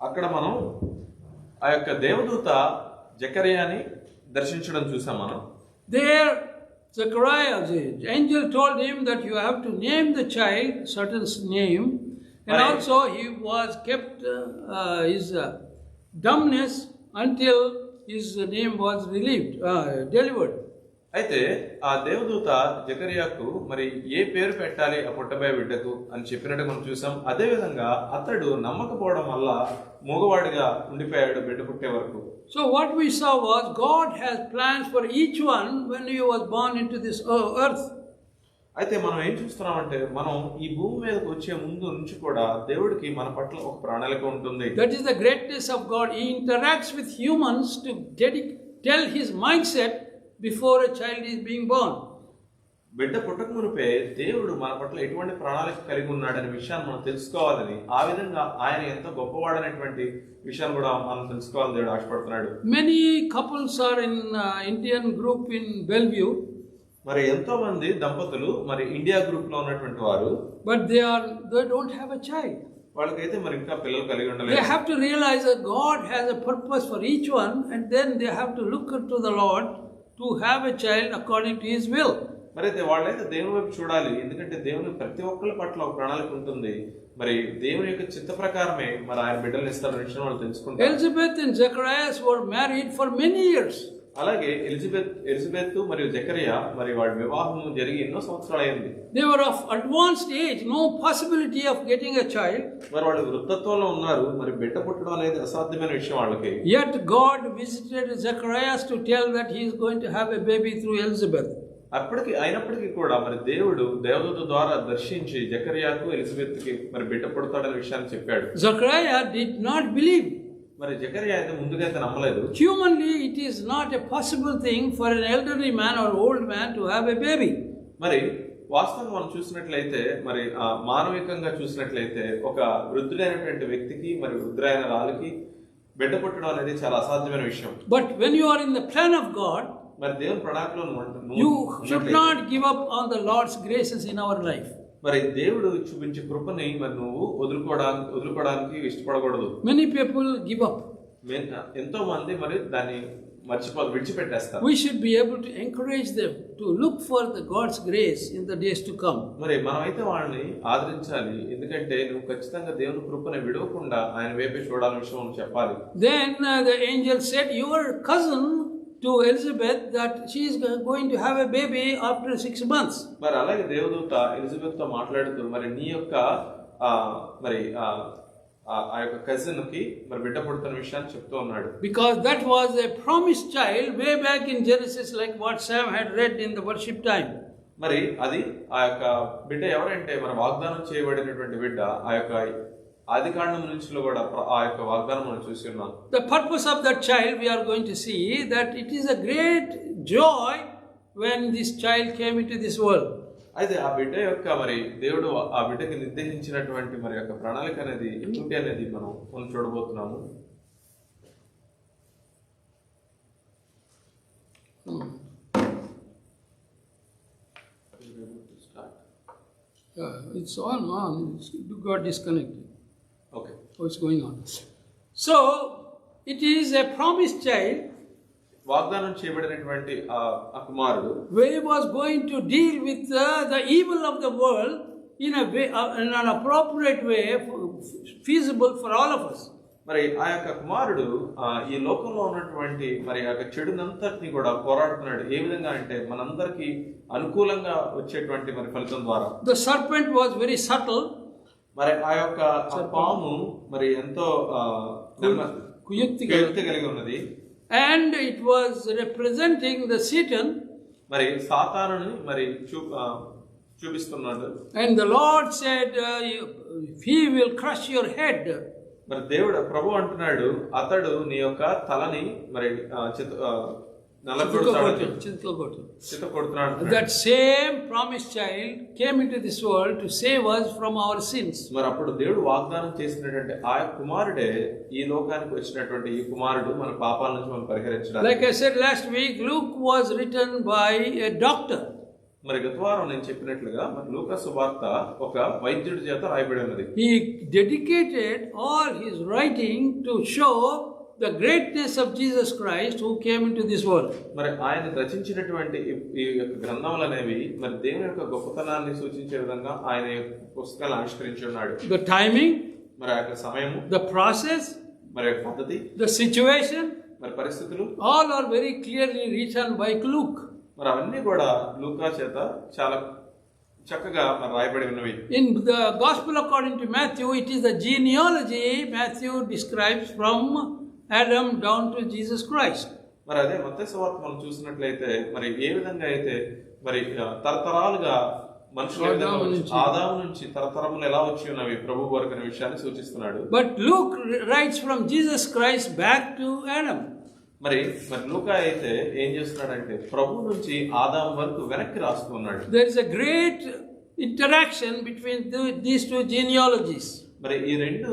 అక్కడ మనం ఆ యొక్క దేవదూత జకర్యాని దర్శించడం చూసాం మనం. There, Zechariah, the angel told him that you have to name the child certain name, and Right. also he was kept his dumbness until his name was delivered. అయితే ఆ దేవదూత జకర్యాకు మరి ఏ పేరు పెట్టాలి ఆ పుట్టబోయే బిడ్డకు అని చెప్పినట్టు మనం చూసాం. అదే విధంగా అతడు నమ్మకపోవడం వల్ల మూగవాడిగా ఉండిపోయాడు బిడ్డ పుట్టే వరకు. So what we saw was God has plans for each one when he was born into this earth. అయితే మనం ఏం చూస్తున్నామంటే మనం ఈ భూమి మీదకి వచ్చే ముందు నుంచి కూడా దేవుడికి మన పట్ల ఒక ప్రణాళిక ఉంటుంది. That is the greatness of God. He interacts with humans to tell his mindset before a child is being born. బిడ్డ పుట్టక మునిపే దేవుడు మన పట్ల ఎటువంటి ప్రణాళిక కలిగి ఉన్నాడనే విషయాన్ని మనం తెలుసుకోవాలని, ఆ విధంగా ఆయన ఎంత గొప్పవాడనేటువంటి విషయాన్ని కూడా మనం తెలుసుకోవాలని దేవుడు ఆశపడుతున్నాడు. Many couples are in Indian group in Bellevue. మరి ఎంతో మంది దంపతులు మరి ఇండియా గ్రూప్ లో ఉన్నటువంటి వారు, but they don't have a child. వాళ్ళకైతే మరి ఇంకా పిల్లలు కలిగి ఉండలేదు. They have to realize that God has a purpose for each one, and then they have to look to the Lord to have a child according to his will. మరి అయితే వాళ్ళైతే దేవుని వైపు చూడాలి, ఎందుకంటే దేవుని ప్రతి ఒక్కరి పట్ల ఒక ప్రణాళిక ఉంటుంది. మరి దేవుని యొక్క చిత్త ప్రకారమే మరి ఆయన బిడ్డలను ఇస్తారనే విషయం వాళ్ళు తెలుసుకుంటారు. Elizabeth and Zacharias were married for many years. అలాగే ఎలిజబెత్ మరియు జకరియా మరి వాళ్ళ వివాహం జరిగి ఎన్నో సంవత్సరాలు అయింది. They were of advanced age, no possibility of getting a child. మరి వాళ్ళు వృద్ధత్వంలో ఉన్నారు, మరి బిడ్డ పుట్టడం అనేది అసాధ్యమైన విషయం వాళ్ళకి. Yet God visited Zacharias to tell that he is going to have a baby through Elizabeth. అయినప్పటికీ కూడా మరి దేవుడు దేవదూత ద్వారా దర్శించి జకరియాకు ఎలిజబెత్కి మరి బిడ్డ పుడతాడనే విషయాన్ని చెప్పాడు. Zachariah did not believe. మరి జకరియా అయితే ముందుగా అయితే నమ్మలేదు. Humanly it is not a possible thing for an elderly man or old man to have a baby. మరి వాస్తవంగా మనం చూసినట్లయితే మరి మానవికంగా చూసినట్లయితే ఒక వృద్ధుడైనటువంటి వ్యక్తికి మరి వృద్ధులైన రాళ్ళకి బిడ్డ పుట్టడం అనేది చాలా అసాధ్యమైన విషయం. But when you are in the plan of God, మరి దేవుని ప్రణాళికలో you should not give up on the Lord's graces in our life. మరి దేవుడు చూపించే కృపని మరి నువ్వు వదులుకోవడానికి ఇష్టపడకూడదు. Many people give up. ఎంతో మంది మరి దాన్ని విడిచిపెట్టేస్తారు. We should be able to encourage them to look for the God's grace in the days to come. మరి మనమైతే వాళ్ళని ఆదరించాలి, ఎందుకంటే నువ్వు ఖచ్చితంగా దేవుని కృపని విడవకుండా ఆయన వైపే చూడాలని విషయం చెప్పాలి. Then the angel said, your cousin to Elizabeth that she is going to have a baby after 6 months. మరి అలాగే దేవదూత ఎలిజబెత్ తో మాట్లాడుతూ మరి నీ యొక్క మరి ఆ యొక్క కజిన్ కి మరి బిడ్డ పుడుతున్న విషయాన్ని చెప్తూ ఉన్నాడు. Because that was a promised child way back in Genesis, like what Sam had read in the worship time. మరి అది ఆ యొక్క బిడ్డ ఎవరంటే మరి వాగ్దానం చేయబడినటువంటి బిడ్డ ఆ యొక్క ఆదికాండం నుంచి కూడా ఆ యొక్క వాగ్దానం మనం చూసి ఉన్నాం. The purpose of that child we are going to see that it is a great joy when this child came into this world. అయితే ఆ బిడ్డ యొక్క మరి దేవుడు ఆ బిడ్డకి నిర్దేశించినటువంటి మరి యొక్క ప్రణాళిక అనేది ఏమిటి అనేది మనం చూడబోతున్నాము. It's on. It got disconnected. Okay. What's going on? So it is a promised child. వాగ్దానం చేయబడినటువంటి ఆ కుమారుడు where he was going to deal with the evil of the world in a way, in an appropriate way, feasible for all of us. మరి ఆ యొక్క కుమారుడు ఈ లోకంలో ఉన్నటువంటి మరి ఆ యొక్క చెడునంతటిని కూడా పోరాడుతున్నాడు. ఏ విధంగా అంటే మనందరికి అనుకూలంగా వచ్చేటువంటి మరి ఫలితం ద్వారా. The serpent was very subtle. మరి ఆ యొక్క పాము మరి ఎంతో కుయుక్తి కలిగి ఉన్నది. And it was representing the Satan. మరి సాతానుని మరి చూపిస్తున్నాడు. And the Lord said, he will crush your head. మరి దేవుడు ప్రభు అంటున్నాడు, అతడు నీ యొక్క తలని మరి That same promised child came into this world to save us from our sins. మరి అప్పుడు దేవుడు వాగ్దానం చేసినటువంటి ఆ కుమారుడే ఈ లోకానికి వచ్చినటువంటి ఈ కుమారుడు మన పాపాల నుంచి మనం పరిహరించడానికి. Like I said last week, Luke was written by a doctor. మరి గత వారం నేను చెప్పినట్లుగా మరి లూకా సువార్త ఒక వైద్యుడి చేత రాయబడి ఉన్నది. He dedicated all his writing to show the greatness of Jesus Christ who came into this world. మరి ఆయన రచించినటువంటి ఈ యొక్క గ్రంథములు అనేవి మరి దేవుని యొక్క గొప్పతనాన్ని సూచించే విధంగా ఆయన పుస్తకాలు ఆవిష్కరించి ఉన్నాడు. The timing, మరి ఆ యొక్క సమయము, the process, మరి యొక్క పద్ధతి, the situation, మరి పరిస్థితులు all are very clearly written by Luke. మరి అవన్నీ కూడా లూకా చేత చాలా చక్కగా మరి రాయబడి ఉన్నవి. In the Gospel according to Matthew, it is the genealogy Matthew describes from Adam down to Jesus Christ. మరి అదే మత్తయి సువార్త మనం చూసినట్లయితే మరి ఏ విధంగా అయితే మరి తరతరాలుగా మనుషులు ఏ విధంగా ఆదాము నుంచి తరతరములు ఎలా వచ్చి ఉన్నవి ప్రభు వరకు అనే విషయాన్ని సూచిస్తున్నాడు. But Luke writes from Jesus Christ back to Adam. మరి లూకా అయితే ఏం చేస్తున్నాడంటే ప్రభు నుంచి ఆదాము వరకు వెనక్కి రాస్తూ ఉన్నాడు. There is a great interaction between these two genealogies. మరి ఈ రెండు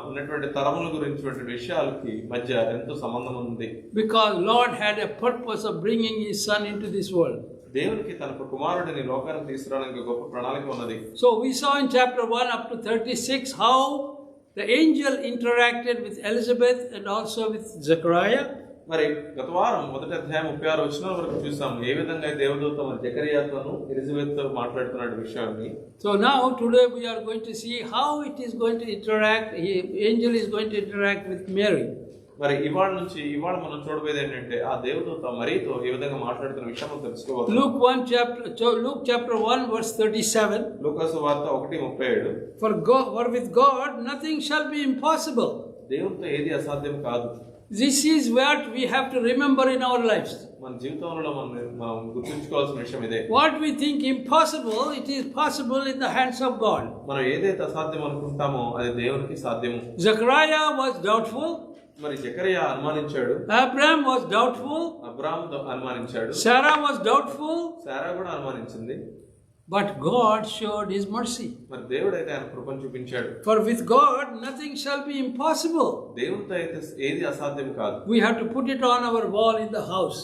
ఉన్నటువంటి తరముల గురించి విషయాలకి మధ్య ఎంతో సంబంధం ఉంది. Because Lord had a purpose of bringing His Son into this world. దేవునికి తన కుమారుడిని లోకానికి తీసుకురావడానికి గొప్ప ప్రణాళిక ఉన్నది. So we saw in chapter 1 up to 36 how the angel interacted with Elizabeth and also with Zechariah. మరి గత వారం మొదటి అధ్యాయం 36 వచనాల వరకు చూసాం ఏ విధంగా దేవదూత మరి జకరియాతోను ఎలిజబెత్ తో మాట్లాడుతున్నాడు విషయాన్ని. So now today we are going to see how it is going to interact, angel is going to interact with Mary. మరి ఇవాళ మనం చూడబోయేది ఏంటంటే ఆ దేవదూత మరియతో ఏ విధంగా మాట్లాడుతున్న విషయం తెలుసుకోవాలి. Luke chapter 1 verse 37. లూకా సువార్త 1:37. For with God nothing shall be impossible. దేవునితో ఏది అసాధ్యం కాదు. This is what we have to remember in our lives. మన జీవితంలో మనం గుర్తుంచుకోవాల్సిన విషయం ఇదే. What we think impossible, it is possible in the hands of God. మనం ఏదైతే అసాధ్యం అనుకుంటామో అది దేవునికి సాధ్యము. Zechariah was doubtful. మరి Zechariah అనుమానించాడు. Abraham was doubtful. Abraham అనుమానించాడు. Sarah was doubtful. సారా కూడా అనుమానించింది. But God showed His mercy. మరి దేవుడు అయితే ఆయన కృపను చూపించాడు. For with God nothing shall be impossible. దేవునితో అయితే ఏది అసాధ్యం కాదు. We have to put it on our wall in the house.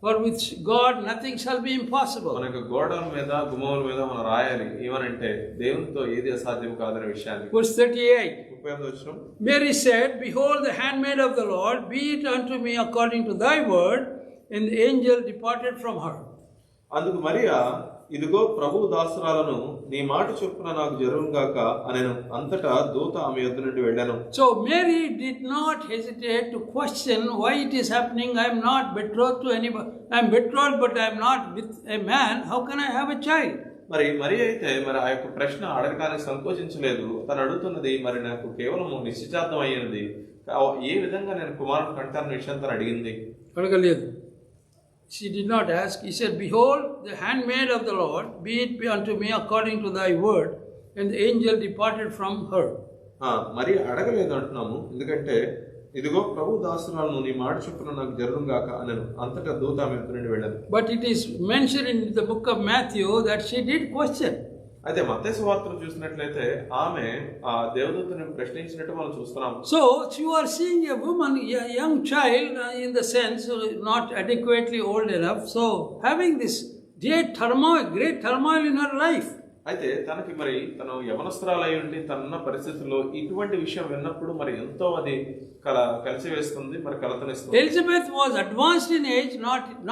For with God nothing shall be impossible. మన యొక్క గోడల మీద గుమ్మముల మీద మనం రాయాలి ఏమనంటే దేవునితో ఏది అసాధ్యం కాదనే విషయాన్ని. Verse 38. 38వ వచనం. Mary said, Behold the handmaid of the Lord, be it unto me according to thy word. And the angel departed from her. అందుకు మరియా ఇదిగో ప్రభువు దాసురాలను నీ మాట చొప్పున నాకు జరుగుగాక అనెను. అంతటా దూత ఆమె యొద్ద నుండి వెళ్ళెను. So Mary did not hesitate to question why it is happening. I am not betrothed to anybody. I am betrothed but I am not with a man. How can I have a child? మరి అయితే ఆ యొక్క ప్రశ్న అడగడానికి సంకోచించలేదు. తను అడుగుతున్నది మరి నాకు కేవలం నిశ్చితార్థం అయ్యింది, ఏ విధంగా నేను కుమారుడు కంటాను విషయం తను అడిగింది. అడగలేదు. She did not ask. He said, Behold, the handmaid of the Lord, be it unto me according to thy word. And the angel departed from her. మరి అడగలేదు అంటున్నాము, ఎందుకంటే ఇదిగో ప్రభు దాసురాలను నీ మాట చొప్పున నాకు జరుగుగాక అనెను. అంతటా దూత ఆమె యొద్ద నుండి వెళ్ళెను. But it is mentioned in the book of Matthew that she did question. అయితే మత్తయి సువార్తను చూసినట్లయితే ఆమె ఆ దేవదూతను ప్రశ్నించినట్టు మనం చూస్తున్నాం. So you are seeing a woman, a young child, in the sense not adequately old enough, so having this great turmoil in her life. అయితే తను యవనస్తురాలై ఉండి తనున్న పరిస్థితుల్లో ఇటువంటి విషయం విన్నప్పుడు మరి ఎంతో అది కలిసి వేస్తుంది, మరి కలతనిస్తుంది. Elizabeth was advanced in age,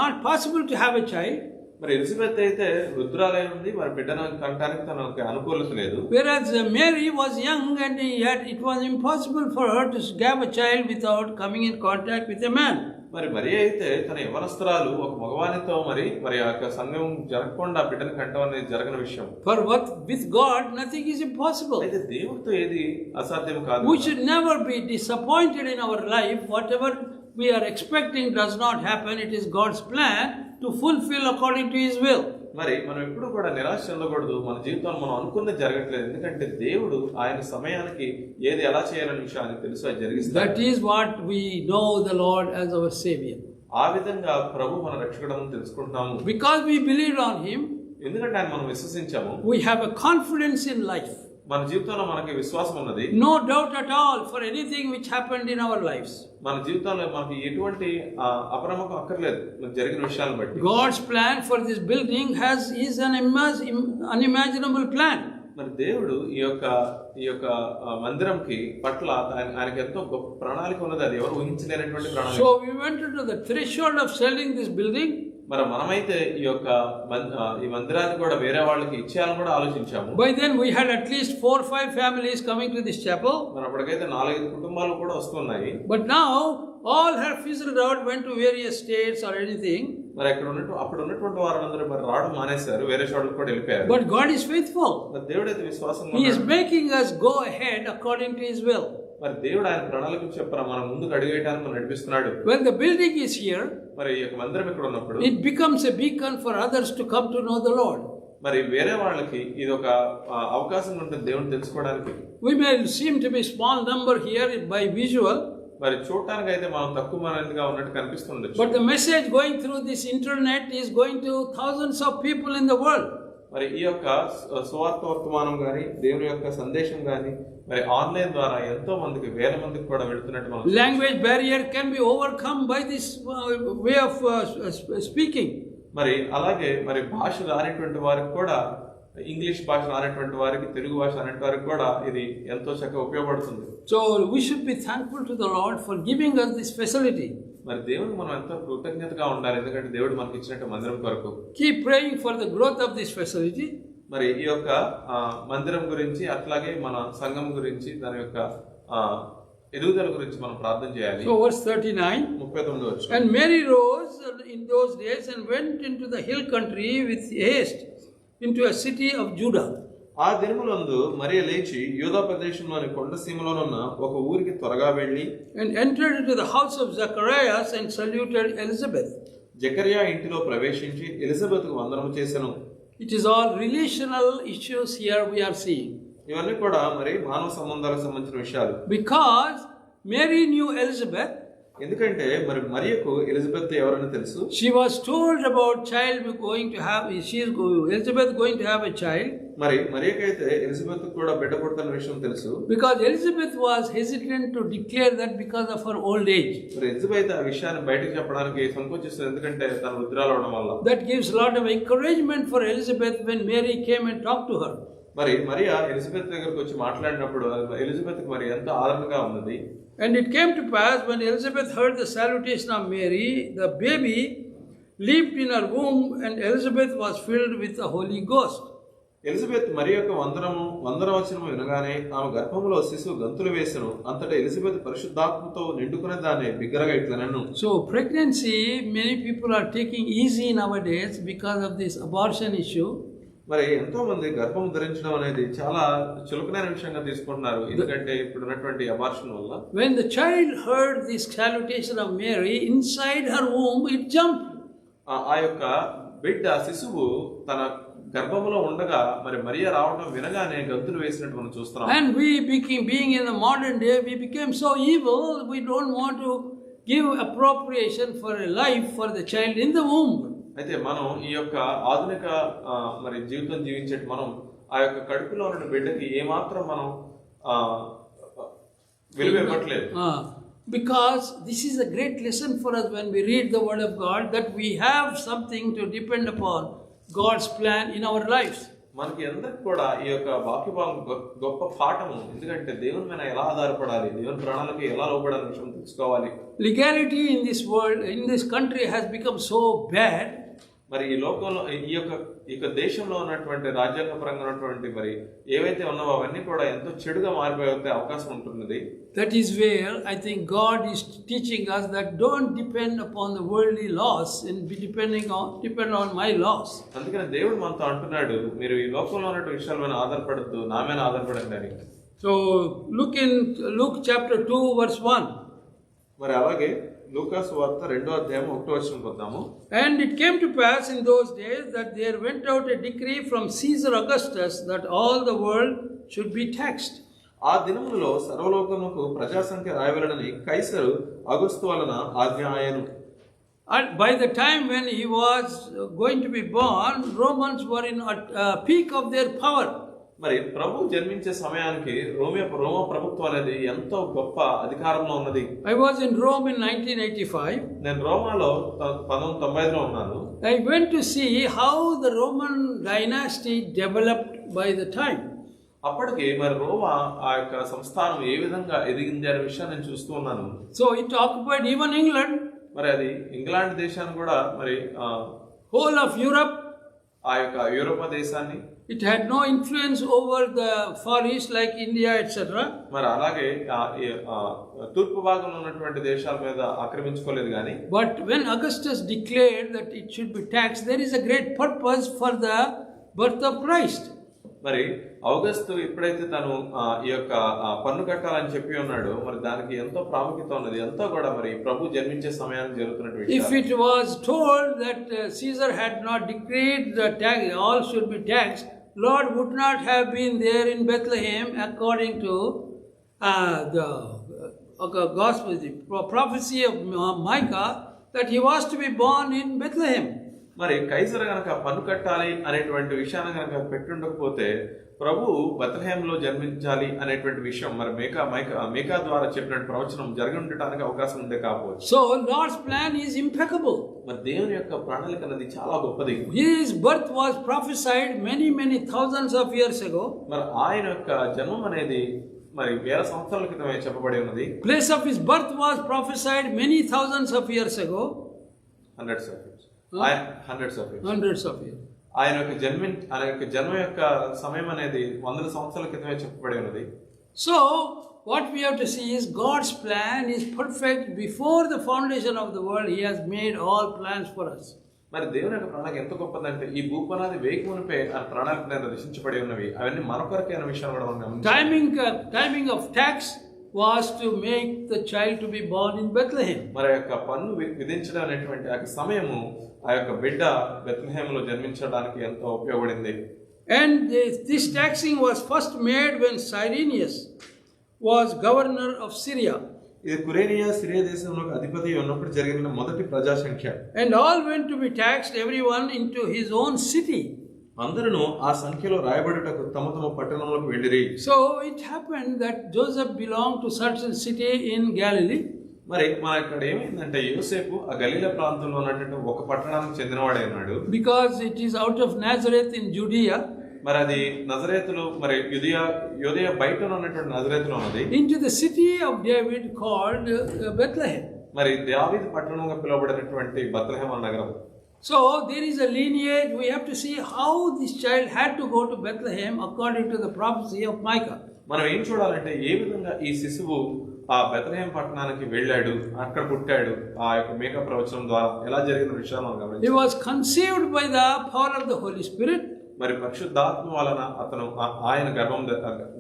not possible to have a child. మరి ఎలిజబెత్ అయితే వృద్ధురాలై ఉంది, మరి బిడ్డను కంటానికి తనకు అనుకూలత లేదు. Whereas Mary was young and yet it was impossible for her to have a child without coming in contact with a man. మరి అయితే తన యవనస్తురాలు ఒక మగవానితో మరి ఆ యొక్క సంగమం జరగకుండా బిడ్డను కంటం అనేది జరగని విషయం. For with God nothing is impossible. అయితే దేవుడితో ఏది అసాధ్యం కాదు. We should never be disappointed in our life. Whatever we are expecting does not happen. It is God's plan to fulfill according to His will. మరి మనం ఎప్పుడు కూడా నిరాశ చెందకూడదు. మన జీవితంలో మనం అనుకున్నది జరగట్లేదు, ఎందుకంటే దేవుడు ఆయన సమయానికి ఏది ఎలా చేయాలనే విషయాన్ని తెలుసు, అది జరిగిస్తాడు. That is what we know the Lord as our Savior. ఆ విధంగా ప్రభు మన రక్షకుడని తెలుసుకుంటున్నాము. Because we believed on Him, ఎందుకంటే ఆయన మనం విశ్వసించాము. we have a confidence in life. మన జీవితంలో మనకి విశ్వాసం ఉన్నది. No doubt at all for anything which happened in our lives. మన జీవితంలో మనకి ఎటువంటి అపనమ్మకం అక్కర్లేదు మనకు జరిగిన విషయాలను బట్టి. God's plan for this building is an unimaginable plan. మరి దేవుడు ఈ యొక్క మందిరంకి పట్ల ఆయనకి ఎంతో గొప్ప ప్రణాళిక ఉన్నది. అది ఎవరు ఊహించలేనటువంటి ప్రణాళిక. So we went into the threshold of selling this building. మరి మనమైతే ఈ మందిరాన్ని కూడా వేరే వాళ్ళకి ఇచ్చేయాలని కూడా ఆలోచించాము. By then we had at least 4 or 5 families coming to this chapel. మరి అప్పటికైతే 4-5 కుటుంబాలు కూడా వస్తున్నాయి. But now all have fizzled out, went to various states or anything. మరి అప్పుడు ఉన్నటువంటి వారందరూ మరి రావడం మానేశారు, వేరే చోట్లకు కూడా వెళ్ళిపోయారు. But God is faithful. మరి దేవుడు అయితే విశ్వాసంగా He is making us go ahead according to His will. మరి దేవుడు ఆయన ప్రణాళిక చెప్పరా మనం ముందుకు అడుగేయడానికి మనం నడిపిస్తున్నాడు. When the building is here, మరి ఈ యొక్క మందిరం ఇక్కడ ఉన్నప్పుడు it becomes a beacon for others to come to know the Lord. మరి వేరే వాళ్ళకి ఇది ఒక అవకాశం ఉంటుంది దేవుని తెలుసుకోవడానికి. We may seem to be small number here by visual. మరి చూడటానికి అయితే మనం తక్కువ మందిగా ఉన్నట్టు కనిపిస్తుంది. But the message going through this internet is going to thousands of people in the world. మరి ఈ యొక్క సువార్త వర్తమానం గాని దేవుని యొక్క సందేశం గాని మరి ఆన్లైన్ ద్వారా ఎంతో మందికి వేల మందికి కూడా వెళ్తున్నట్టు మనం. Language barrier can be overcome by this way of speaking. మరి అలాగే మరి భాష రానిటువంటి వారికి కూడా ఇంగ్లీష్ భాష రానిటువంటి వారికి తెలుగు భాష రానిటువంటి వారికి కూడా ఇది ఎంతో చక్కగా ఉపయోగపడుతుంది. So we should be thankful to the Lord for giving us this facility. మరి దేవునికి మనం ఎంతో కృతజ్ఞతగా ఉండాలి, ఎందుకంటే దేవుడు మనకి ఇచ్చినట్టు మందిరం కొరకు. Keep praying for the growth of this facility. మరి ఈ యొక్క మందిరం గురించి అట్లాగే మన సంఘం గురించి దాని యొక్క ఎదుగుదల గురించి మనం ప్రార్థన చేయాలి. So verse 39. 39వ వచనం. And Mary rose in those days and went into the hill country with haste into a city of Judah. ఆ దినములందు మరియ లేచి యూదా ప్రదేశంలోని కొండ సీమలోనున్న ఒక ఊరికి త్వరగా వెళ్ళి and entered into the house of Zacharias and saluted Elizabeth. జకర్యా ఇంటిలో ప్రవేశించి ఎలిజబెత్కు వందనము చేసెను. It is all relational issues here we are seeing. ఇవన్నీ కూడా మరి మానవ సంబంధాలకు సంబంధించిన విషయాలు. Because Mary knew Elizabeth. ఎందుకంటే మరి మరియకు ఎలిజబెత్ ఎవరని తెలుసు. She was told about Elizabeth going to have a child. మరి మరియకైతే ఎలిజబెత్ కూడా బిడ్డ పుడతాన విషయం తెలుసు. Because Elizabeth was hesitant to declare that because of her old age. మరి ఎలిజబెత్ ఆ విషయాన్ని బయటకు చెప్పడానికి సంకోచిస్తుంది, ఎందుకంటే తన వృద్ధురాలు అవడం వల్ల. That gives a lot of encouragement for Elizabeth when Mary came and talked to her. మరి మరియా ఎలిజబెత్ దగ్గరకు వచ్చి మాట్లాడినప్పుడు ఎలిజబెత్ కి మరి ఎంతో ఆదరణగా ఉన్నది. And it came to pass when Elizabeth heard the salutation of Mary, the baby leaped in her womb, and Elizabeth was filled with the Holy Ghost. Elizabeth మరి యొక్క వందనవచనము వినగానే ఆమె గర్భంలో శిశువు గంతులు వేసెను. అంతటా ఎలిజబెత్ పరిశుద్ధాత్మతో నిండుకునే దాన్ని బిగ్గరగా ఇట్లనెను. So pregnancy, many people are taking easy nowadays because of this abortion issue. మరి ఎంతో మంది గర్భం ధరించడం అనేది చాలా చులకనైన విషయంగా తీసుకుంటున్నారు, ఎందుకంటే ఇప్పుడు ఉన్నటువంటి అబార్షన్ వల్ల. When the child heard this salutation of Mary, inside her womb it jumped. ఆ యొక్క బిడ్డ శిశువు తన గర్భంలో ఉండగా మరి మరియా రావడం వినగానే గంతులు వేసినట్టు మనం చూస్తున్నాం. And we being in the modern day, we became so evil, we don't want to give appropriation for a life for the child in the womb. అయితే మనం ఈ యొక్క ఆధునిక మరి జీవితం జీవించేట మనం ఆ యొక్క కడుపులో ఉన్న బిడ్డకి ఏమాత్రం మనం విలువ ఇవ్వట్లేదు. Because this is a great lesson for us when we read the word of God, that we have something to depend upon God's plan in our lives. మనకి అందరికి కూడా ఈ యొక్క వాక్యభాగం గొప్ప పాఠము, ఎందుకంటే దేవుని మీద ఎలా ఆధారపడాలి, దేవుని ప్రాణాలకు ఎలా లోబడాలి విషయం తెలుసుకోవాలి. Legality in this world, in this country has become so bad. మరి ఈ లోకంలో ఈ యొక్క దేశంలో ఉన్నటువంటి రాజ్యాంగపరంగా ఉన్నటువంటి మరి ఏవైతే ఉన్నావో అవన్నీ కూడా ఎంతో చెడుగా మారిపోయే అవకాశం ఉంటున్నది. That is where I think God is teaching us that don't depend upon the worldly laws and be depend on my laws. అందుకని దేవుడు మనతో అంటున్నాడు, మీరు ఈ లోకంలో ఉన్న విషయాల మీద ఆధారపడద్దు, నా మీద ఆధారపడండి అని. So look in Luke chapter 2 verse 1. మరి అలాగే లూకా సువార్త 2వ అధ్యాయం 1వ వచనం చూద్దాము. And it came to pass in those days that there went out a decree from Caesar Augustus that all the world should be taxed. ఆ దినములలో సర్వలోకమునకు ప్రజాసంఖ్య రాయవలెనని కైసరు అగస్తు వలన ఆజ్ఞ ఆయను. And by the time when he was going to be born, Romans were in a peak of their power. మరి ప్రభు జన్మించే సమయానికి రోమ ప్రభుత్వం అనేది ఎంతో గొప్ప అధికారంలో ఉన్నది. I was in Rome in 1985. నేను రోమాలో 1995లో ఉన్నాను. I went to see how the Roman dynasty developed by the time. అప్పటికి మరి రోమా ఆ యొక్క సంస్థానం ఏ విధంగా ఎదిగింది అనే విషయాన్ని నేను చూస్తూ ఉన్నాను. So it occupied even England. మరి అది ఇంగ్లాండ్ దేశాన్ని కూడా మరి whole of Europe. ఆ యొక్క యూరోపా దేశాన్ని. It had no influence over the Far East like India, etc. మరి అలాగే తూర్పు భాగంలో ఉన్నటువంటి దేశాల మీద ఆక్రమించుకోలేదు కానీ. But when Augustus declared that it should be taxed, there is a great purpose for the birth of Christ. మరి ఔగస్తు ఎప్పుడైతే తను ఈ యొక్క పన్ను కట్టాలని చెప్పి ఉన్నాడు, మరి దానికి ఎంతో ప్రాముఖ్యత ఉన్నది. ఎంతో కూడా మరి ప్రభు జన్మించే సమయానికి జరుగుతున్నటువంటి. If it was told that Caesar had not decreed the tax, all should be taxed, Lord would not have been there in Bethlehem according to the gospel, the prophecy of Micah, that he was to be born in Bethlehem. మరి Kaiser గనక పన్ను కట్టాలి అనేటువంటి విషయాన్ని గనక పెట్టుండకపోతే ప్రభు బెత్లెహేంలో జన్మించాలి అనేటువంటి విషయం మరి మీకా ద్వారా చెప్పిన ప్రవచనం జరిగి ఉండటానికి అవకాశం ఉండే కాకపోవచ్చు. So Lord's plan is impeccable. మరి దేవుని యొక్క ప్రణాళిక అనేది చాలా గొప్పది. His birth was prophesied many thousands of years ago. మరి ఆయన యొక్క జన్మం అనేది మరి వేల సంవత్సరాల క్రితమే చెప్పబడి ఉన్నది. Place of his birth was prophesied many thousands of years ago. Hundreds of years. ఆయన యొక్క జన్మ యొక్క సమయం అనేది వందల సంవత్సరాల క్రితమే చెప్పబడి ఉన్నది. So what we have to see is God's plan is perfect. Before the foundation of the world, He has made all plans for us. మరి దేవుని యొక్క ప్రణాళిక ఎంత గొప్పదంటే ఈ భూపనాది వేయకమునిపై ఆ ప్రణాళిక రచించబడి ఉన్నవి. అవన్నీ మన కొరకే అనే విషయాన్ని కూడా మనం Timing of tax was to make the child to be born in Bethlehem. మరి యొక్క పన్ను విధించడం అనేటువంటి ఆ సమయము ఆ యొక్క బిడ్డ బెత్లెహేంలో జన్మించడానికి ఎంతో ఉపయోగపడింది. And this taxing was first made when Cyrenius was governor of Syria. ఇది సిరియా దేశంలో అధిపతి ఉన్నప్పుడు జరిగిన మొదటి ప్రజా సంఖ్య. And all went to be taxed, everyone into his own city. అందరూ ఆ సంఖ్యలో రాయబడుటకు తమ పట్టణంలోకి వెళ్ళిరి. So it happened that Joseph belonged to certain city in Galilee. మరి మన ఇక్కడ ఏమైందంటే యోసేపు ఆ గలీలా ప్రాంతంలో ఉన్నటువంటి ఒక పట్టణానికి చెందినవాడే ఉన్నాడు. Because it is out of Nazareth in Judea. మరి అది నజరేతులో మరి యూదయ బయట ఉన్నటువంటి నజరేతులో ఉన్నది. Into the city of David called Bethlehem. మరి దావీదు పట్టణంగా పిలువబడినటువంటి బెత్లెహేం అనే నగరం. So there is a lineage. We have to see how this child had to go to Bethlehem according to the prophecy of Micah. మనం ఏం చూడాలంటే ఏ విధంగా ఈ శిశువు ఆ బెత్లెహేం పట్టణానికి వెళ్ళాడు, అక్కడ పుట్టాడు, ఆ యొక్క మీకా ప్రవచనం ద్వారా ఎలా జరిగిన విషయాలను గమనించాలి. He was conceived by the power of the Holy Spirit. మరి పరిశుద్ధాత్మ వలన అతను ఆయన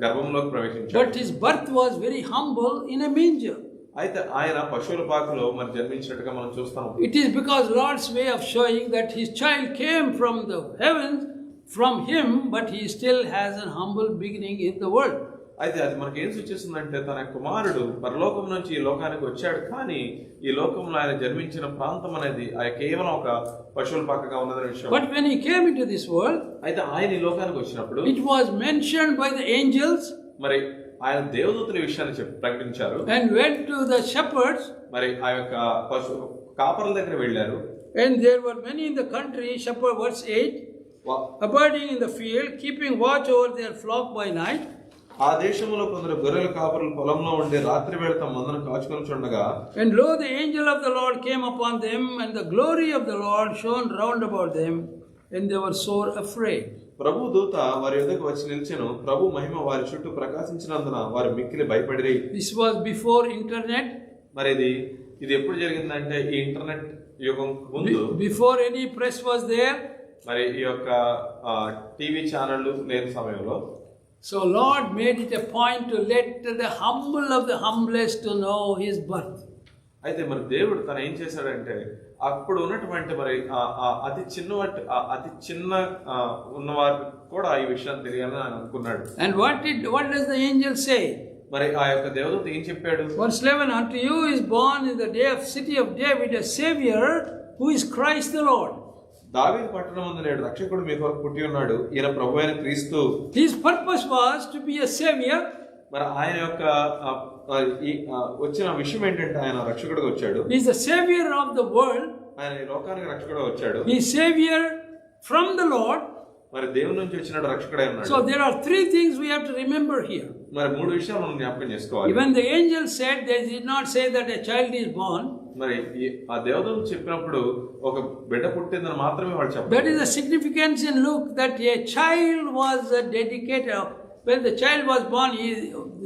గర్భంలోకి ప్రవేశించాడు. But his birth was very humble in a manger. అయితే ఆయన పశువుల పాకలో మరి జన్మించినట్టుగా మనం చూస్తాం. It is because Lord's way of showing that his child came from the heavens from him, but he still has a humble beginning in the world. అయితే అది మనకి ఏం సూచిస్తుందంటే తన కుమారుడు పరలోకం నుంచి ఈ లోకానికి వచ్చాడు, కానీ ఈ లోకంలో ఆయన జన్మించిన ప్రాంతం అనేది కేవలం ఒక పశువుల పాకగా ఉన్నదనే విషయం. But when he came into this world, అయితే ఆయన ఈ లోకానికి వచ్చినప్పుడు it was mentioned by the angels. మరి ఆయన దేవదూతల విషయాన్ని ప్రకటించారు. And went to the shepherds. మరి ఆ యొక్క కాపరుల దగ్గర వెళ్ళారు. And there were many in the country, shepherd verse 8, abiding in the field, keeping watch over their flock by night. ఆ దేశంలో కొందరు గొర్రెల కాపరులు పొలంలో ఉండి రాత్రి వేళ తమ మందను కాచుకొని చుండగా, and lo, the angel of the Lord came upon them, and the glory of the Lord shone round about them, and they were sore afraid. ప్రభు దూత వారి యొద్దకు వచ్చి నిలిచెను, ప్రభు మహిమ వారి చుట్టూ ప్రకాశించినందున వారు మిక్కిలి భయపడిరి. This was before internet. మరి ఇది ఎప్పుడు జరిగిందంటే ఈ ఇంటర్నెట్ యుగం ముందు. Before any press was there. మరి ఈ యొక్క టీవీ ఛానళ్ళు లేని సమయంలో. So Lord made it a point to let the humble of the humblest to know his birth. అయితే మరి దేవుడు తను ఏం చేశాడంటే అప్పుడు ఉన్నటువంటి మరి అతి చిన్న ఉన్నవారు కూడా ఈ విషయాన్ని తెలియాలని అనుకున్నాడు. And what does the angel say? మరి ఆ యొక్క దేవదూత ఏం చెప్పాడు? Verse 11, unto you is born in the city of David a Savior who is Christ the Lord. దావీదు పట్టణమందు నేడు రక్షకుడు మీ కొరకు పుట్టి ఉన్నాడు, ఈయన ప్రభు అయిన క్రీస్తు. His purpose was to be a savior. మరి ఆయన యొక్క వచ్చిన విషయం ఏంటంటే ఆయన రక్షకుడిగా వచ్చాడు. He is the savior of the world. ఆయన ఈ లోకానికి రక్షకుడిగా వచ్చాడు. He is savior from the Lord. మరి దేవుని నుంచి వచ్చిన రక్షకుడై ఉన్నాడు. So there are three things we have to remember here. మరి మూడు విషయాలు మనం జ్ఞాపకం చేసుకోవాలి. Even the angel said, they did not say that a child is born. మరి ఆ దేవదూత చెప్పినప్పుడు ఒక బిడ్డ పుట్టిందని మాత్రమే వాళ్ళు చెప్పారు. That is the significance in Luke, that a child was dedicated. When the child was born,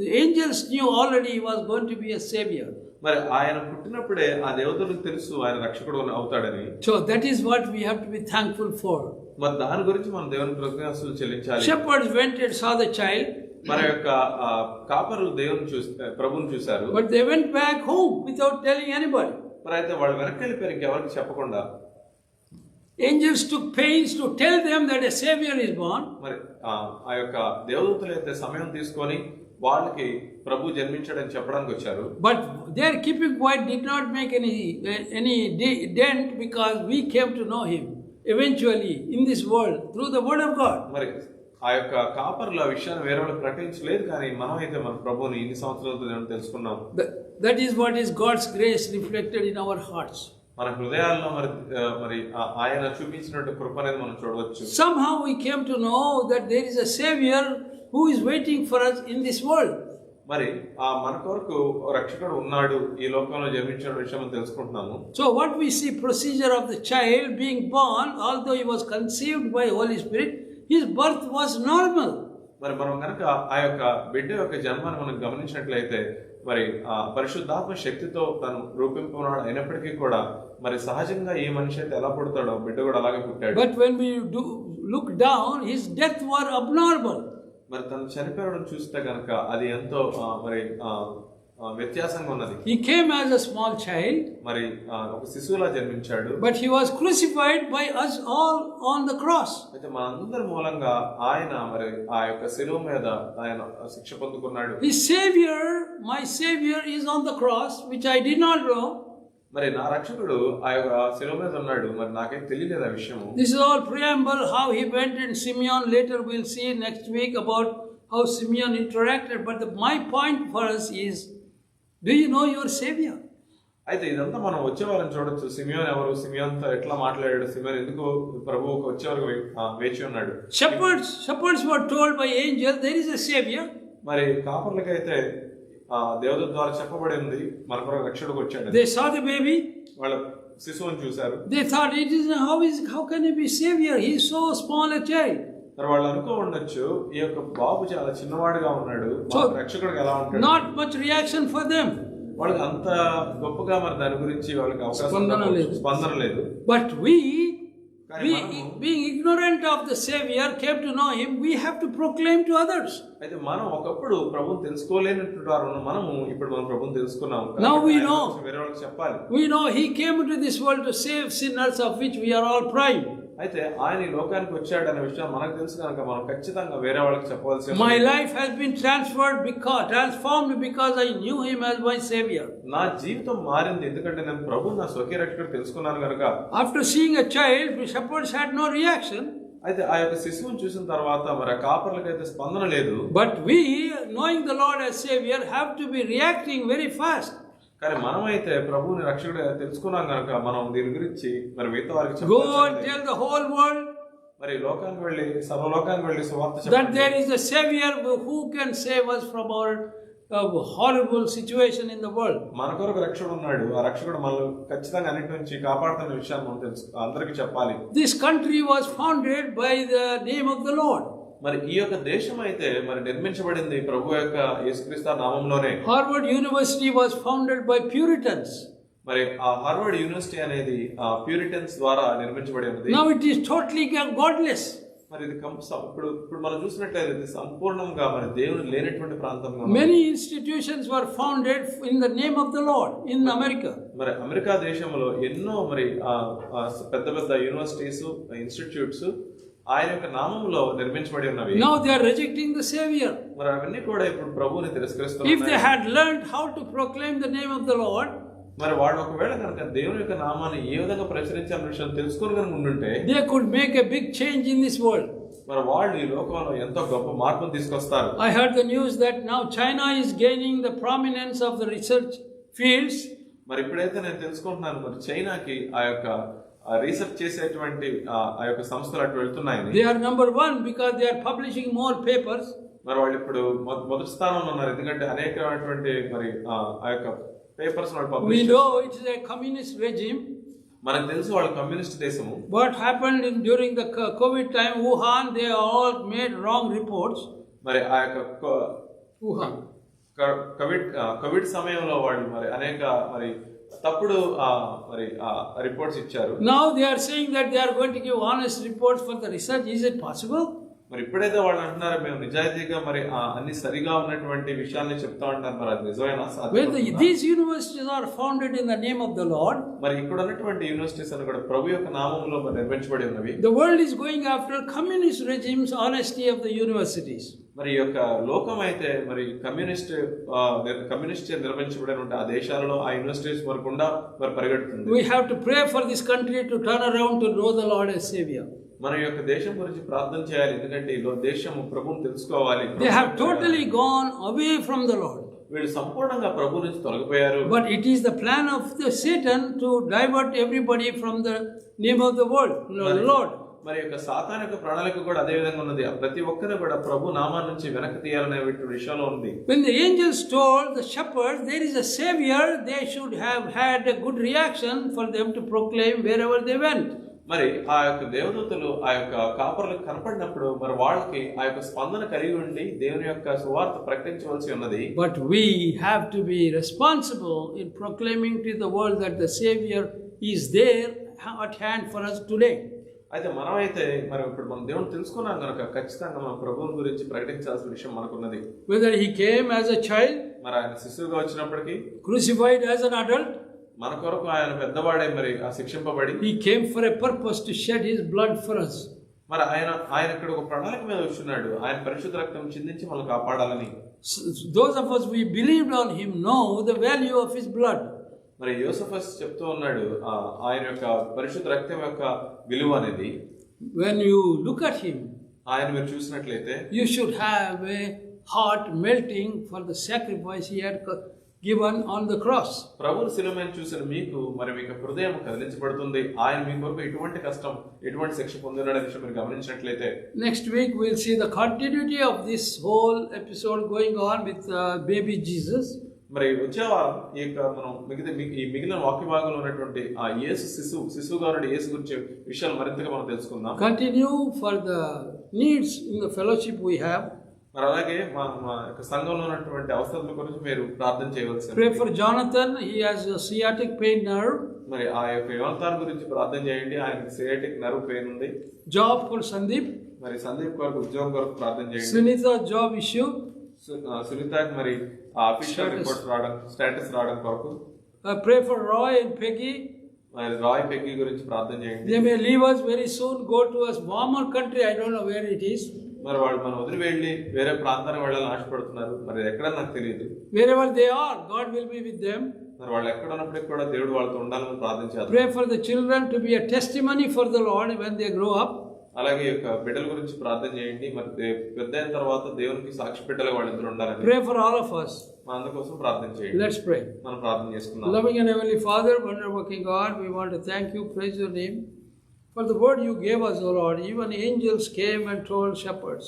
the angels knew already he was going to be a savior. మరి ఆయన పుట్టినప్పుడే ఆ దేవతలకు తెలుసు ఆయన రక్షకుడు అవుతాడని. So that is what we have to be thankful for. మరి దాని గురించి మనం దేవునికి కృతజ్ఞతలు చెల్లించాలి. Shepherds went and saw the child. మన యొక్క కాపరులు దేవుని ప్రభువుని చూశారు. But they went back home without telling anybody. మరి అయితే వాళ్ళు వెనక్కి వెళ్ళిపోయారు ఇంకెవరికి చెప్పకుండా. Angels took pains to tell them that a savior is born. మరి ఆ యొక్క దేవదూతలు అయితే సమయం తీసుకొని వాళ్ళకి ప్రభు జన్మించాడని చెప్పడానికి వచ్చారు. But their keeping quiet did not make any dent, because we came to know him eventually in this world through the word of God. మరి ఆ యొక్క కాపరులు ఆ విషయాన్ని వేరే వాళ్ళకి ప్రకటించలేదు, కానీ మనం అయితే మన ప్రభువుని ఇన్ని సంవత్సరాలతో తెలుసుకున్నాం. That is what is God's grace reflected in our hearts. మన హృదయాల్లో మరి ఆయన చూపించినట్టు కృప అనేది మనం చూడవచ్చు. Somehow we came to know that there is a savior who is waiting for us in this world. మరి మన కొరకు రక్షకుడు ఉన్నాడు ఈ లోకంలో జన్మించిన విషయం మనం తెలుసుకుంటున్నాము. So what we see, procedure of the child being born, although he was conceived by Holy Spirit, his birth was normal. మరి మనం కనుక ఆ యొక్క బిడ్డ యొక్క జన్మను మనం గమనించినట్లయితే మరి పరిశుద్ధాత్మ శక్తితో తను రూపింపబడినాడు అయినప్పటికీ కూడా మరి సహజంగా ఏ మనిషి అయితే ఎలా పుడతాడో బిడ్డ కూడా అలాగే పుట్టాడు. But when we look down, his death was abnormal. మరి తను చనిపోవడం చూస్తే కనుక అది ఎంతో మరి వ్యత్యాసంగా ఉన్నది. He came as a small child. మరి ఒక శిశువులా జన్మించాడు. But he was crucified by us all on the cross. అయితే మనందరి మూలంగా ఆయన మరి ఆ యొక్క శిలువ మీద ఆయన శిక్ష పొందుకున్నాడు. His savior, my savior, is on the cross, which I did not know. మరి నా రక్షకుడు ఆ యొక్క శిలువ మీద ఉన్నాడు, మరి నాకేం తెలియలేదు ఆ విషయము. This is all preamble how he went in Simeon. Later we'll see next week about how Simeon interacted. But my point for us is, do you know your savior? అయితే ఇదంతా మనం వచ్చేవారని చూడొచ్చు. సిమియోన్ ఎవరు, సిమియోన్తో ఎట్లా మాట్లాడాడు, సిమియోన్ ఎందుకు ప్రభువుకు వచ్చేవరకు వేచి ఉన్నాడు. Shepherds were told by angel there is a savior. మరి కాపర్లకైతే దేవదూత ద్వారా చెప్పబడి ఉంది మన కొరకు రక్షకుడు వచ్చాడు. They saw the baby. వాళ్ళ శిశువుని చూశారు. They thought, how can he be savior? He is so small a child. మరి వాళ్ళు అనుకో ఉండొచ్చు, ఈ యొక్క బాబు చాలా చిన్నవాడుగా ఉన్నాడు, రక్షకుడికి ఎలా ఉంటాడు. Not much reaction for them. వాళ్ళకి అంత గొప్పగా మరి దాని గురించి వాళ్ళకి అవకాశం స్పందన లేదు. But we being ignorant of the savior came to know him. We have to proclaim to others. అయితే మనం ఒకప్పుడు ప్రభువుని తెలుసుకోలేనట్టు మనము ఇప్పుడు మనం ప్రభువుని తెలుసుకున్నాం. Now we know. వేరే వాళ్ళకి చెప్పాలి. We know he came into this world to save sinners, of which we are all prime. అయితే ఆయన ఈ లోకానికి వచ్చాడు అనే విషయం మనకు తెలుసు కనుక మనం ఖచ్చితంగా వేరే వాళ్ళకి చెప్పవలసి. My life has been transformed because I knew him as my savior. నా జీవితం మారింది ఎందుకంటే నేను ప్రభువుని నా స్వకీయ రక్షకుడు తెలుసుకున్నాను కనుక. After seeing a child, the shepherds had no reaction. అయితే ఆ యొక్క శిశువుని చూసిన తర్వాత మరి కాపర్లకైతే స్పందన లేదు. But we, knowing the Lord as savior, have to be reacting very fast. కానీ మనమైతే ప్రభువుని రక్షకుడిగా తెలుసుకున్నాం కనుక మనం దీని గురించి మరి మిగతా వారికి చెప్పాలి. Go and tell the whole world. మరి లోకానికి వెళ్ళి సర్వలోకానికి వెళ్ళి సువార్త చెప్పాలి. That there is a savior who can save us from our horrible situation in the world. మన కొరకు రక్షకుడు ఉన్నాడు, ఆ రక్షకుడు మనల్ని ఖచ్చితంగా అన్నిటి నుంచి కాపాడుతున్న విషయాన్ని మనం తెలుసు అందరికీ చెప్పాలి. This country was founded by the name of the Lord. మరి ఈ యొక్క దేశం అయితే మరి నిర్మించబడింది ప్రభు యొక్క యేసుక్రీస్తు నామములోనే. Harvard University was founded by Puritans. మరి ఆ హార్వర్డ్ యూనివర్సిటీ అనేది ప్యూరిటన్స్ ద్వారా నిర్మించబడి ఉంది. Now it is totally godless. మరి ఇది ఇప్పుడు మనం చూసినట్లయితే ఇది సంపూర్ణంగా మరి దేవుడు లేనటువంటి ప్రాంతంగా. Many institutions were founded in the name of the Lord in America. మరి అమెరికా దేశంలో ఎన్నో మరి పెద్ద పెద్ద యూనివర్సిటీస్, ఇన్స్టిట్యూట్స్ ఆయన యొక్క నామములో నిర్మించబడి ఉన్నవి. Now they are rejecting the savior. మరి అవన్నీ కూడా ఇప్పుడు ప్రభువుని తిరస్కరిస్తున్నారు. If they had learned how to proclaim the name of the Lord, మరి వాళ్ళు ఒకవేళ కనుక దేవుని యొక్క నామాన్ని ఏ విధంగా ప్రచురించాలనే విషయం తెలుసుకొని కనుక ఉండుంటే they could make a big change in this world. మరి వాళ్ళు ఈ లోకంలో ఎంతో గొప్ప మార్పును తీసుకొస్తారు. I heard the news that now China is gaining the prominence of the research fields. మరి ఇప్పుడైతే నేను తెలుసుకుంటున్నాను మరి చైనాకి ఆ యొక్క రీసెర్చ్ చేసేటువంటి ఆ యొక్క సంస్థలు అటు వెళ్తున్నాయని. They are number one because they are publishing more papers. మరి వాళ్ళు ఇప్పుడు మొదటి స్థానంలో ఉన్నారు ఎందుకంటే అనేకమైనటువంటి మరి ఆ యొక్క పేపర్స్ వాళ్ళు We publish know it is a communist regime. మనకు తెలుసు వాళ్ళు కమ్యూనిస్ట్ దేశము. What happened during the COVID time, Wuhan, they all made wrong reports. మరి ఆ యొక్క Wuhan. కోవిడ్ సమయంలో వాళ్ళు మరి అనేక మరి తప్పుడు మరి రిపోర్ట్స్ ఇచ్చారు. Now they are saying that they are going to give honest reports for the research. Is it possible? మరి ఇప్పుడైతే వాళ్ళు అంటున్నారు మేము నిజాయితీగా మరి అన్ని సరిగా ఉన్నటువంటి విషయాన్ని చెప్తా ఉంటారు మరి అది నిజమేనా? These universities are founded in the name of the Lord. మరి ఇక్కడ ఉన్నటువంటి యూనివర్సిటీస్ అన్ని కూడా ప్రభు యొక్క నామములో మరి నిర్మించబడి ఉన్నవి. The world is going after communist regimes honesty of the universities. మరి ఈ యొక్క లోకం అయితే మరి కమ్యూనిస్ట్ నిర్మించబడిన ఆ దేశాలలో ఆ యూనివర్సిటీస్ వరకుండా మరి పరిగెడుతుంది. We have to pray for this country to turn around to know the Lord as Savior. మన యొక్క దేశం గురించి ప్రార్థన చేయాలి ఎందుకంటే ఈ దేశం ప్రభువుని తెలుసుకోవాలి. They have totally gone away from the Lord. వీళ్ళు సంపూర్ణంగా ప్రభు నుంచి తొలగిపోయారు. But it is the plan of the Satan to divert everybody from the name of the world, Lord. మరి యొక్క సాతాను యొక్క ప్రణాళిక కూడా అదే విధంగా ఉన్నది. ప్రతి ఒక్కరు కూడా ప్రభు నామాన్ని నుంచి వెనక్కి తీయాలనే విషయంలో ఉంది. When the angels told the shepherds there is a savior, they should have had a good reaction for them to proclaim wherever they went. మరి ఆ యొక్క దేవదూతలు ఆ యొక్క కాపరులకు కనపడినప్పుడు మరి వాళ్ళకి ఆ యొక్క స్పందన కలిగి ఉండి దేవుని యొక్క సువార్త ప్రకటించవలసి ఉన్నది. But we have to be responsible in proclaiming to the world that the savior is there at hand for us today. అయితే మనమైతే మరి ఇప్పుడు మనం దేవుని తెలుసుకున్నాం కనుక ఖచ్చితంగా మన ప్రభువుని గురించి ప్రకటించాల్సిన విషయం మనకున్నది. Whether he came as a child, మరి ఆయన శిశువుగా వచ్చినప్పటికీ, crucified as an adult, మన కొరకు ఆయన పెద్దవాడే మరి శిక్షింపబడి, he came for a purpose to shed his blood for us. మరి ఆయన ఇక్కడ ఒక ప్రణాళిక మీద వచ్చున్నాడు. ఆయన పరిశుద్ధ రక్తం చిందించి మనల్ని కాపాడాలని. Those of us we believed on him know the value of his blood. మరి యోసెఫస్ చెప్తూ ఉన్నాడు ఆయన యొక్క పరిశుద్ధ రక్తం యొక్క విలువ అనేది. When you look at him, ఆయన మీరు చూసినట్లయితే you should have a heart melting for the sacrifice he had given on the cross. ప్రభువు శిలువను చూసిన మీకు మరి మీకు హృదయం కదిలించబడుతుంది. ఆయన మీ కొరకు ఎటువంటి కష్టం ఎటువంటి శిక్ష పొందినాడనే విషయం మీరు గమనించినట్లయితే. Next week we'll see the continuity of this whole episode going on with baby Jesus. మరి వచ్చే వారం ఈ యొక్క మనం మిగిలిన వాక్య భాగంలో ఉన్నటువంటి ఆ యేసు శిశువుగా ఉన్న యేసు గురించి విషయాలు మరింతగా మనం తెలుసుకుందాం. Continue for the needs in the fellowship we have. మరి అలాగే మా యొక్క సంఘంలో ఉన్నటువంటి అవసరాల గురించి మీరు ప్రార్థన చేయవలసి. Pray for Jonathan, he has a sciatic pain nerve. మరి ఆ యొక్క యోనాతాన్ గురించి ప్రార్థన చేయండి, ఆయనకి సియాటిక్ నర్వ్ పెయిన్ ఉంది. Job for Sandeep. మరి సందీప్ కొరకు ఉద్యోగం కొరకు ప్రార్థన చేయండి. Sunita job issue. సునీతకి మరి అఫీషియల్ రిపోర్ట్ రావడం స్టేటస్ రావడం కొరకు. Pray for Roy and Peggy. మరి రాయ్ పెగ్గి గురించి ప్రార్థన చేయండి. They may leave us very soon, go to a warmer country, I don't know where it is. మరి వాళ్ళు మనం వదిలి వెళ్ళి వేరే ప్రాంతానికి వెళ్ళాలని ఆశపడుతున్నారు. మరి ఎక్కడ నాకు తెలియదు. Wherever they are, God will be with them. మరి వాళ్ళు ఎక్కడ ఉన్నప్పటికీ కూడా దేవుడు వాళ్ళతో ఉండాలని ప్రార్థన చేద్దాం. Pray for the children to be a testimony for the Lord when they grow up. అలాగే యొక్క బిడ్డల గురించి ప్రార్థన చేయండి. మరి పెద్ద అయిన తర్వాత దేవునికి సాక్షి బిడ్డలుగా వాళ్ళిద్దరు ఉండాలని. Pray for all of us. మన అందరి కోసం ప్రార్థన చేయండి. Let's pray. మనం ప్రార్థన చేసుకుందాం. Loving and heavenly Father, wonder working God, we want to thank you, praise your name for the word you gave us, O Lord. Even angels came and told shepherds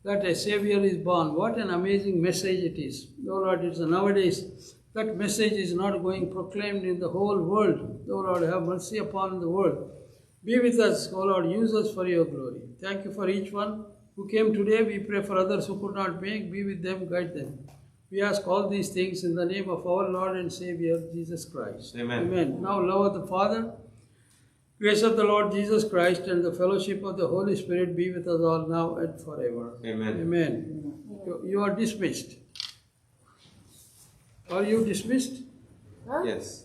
that a Savior is born. What an amazing message it is. O Lord, it's nowadays that message is not going proclaimed in the whole world. O Lord, have mercy upon the world. Be with us, O Lord, use us for your glory. Thank you for each one who came today. We pray for others who could not make. Be with them, guide them. We ask all these things in the name of our Lord and Savior, Jesus Christ. Amen. Amen. Now, love of the Father, grace of the Lord Jesus Christ, and the fellowship of the Holy Spirit be with us all now and forever. Amen. Amen. You are dismissed. Are you dismissed? Yes.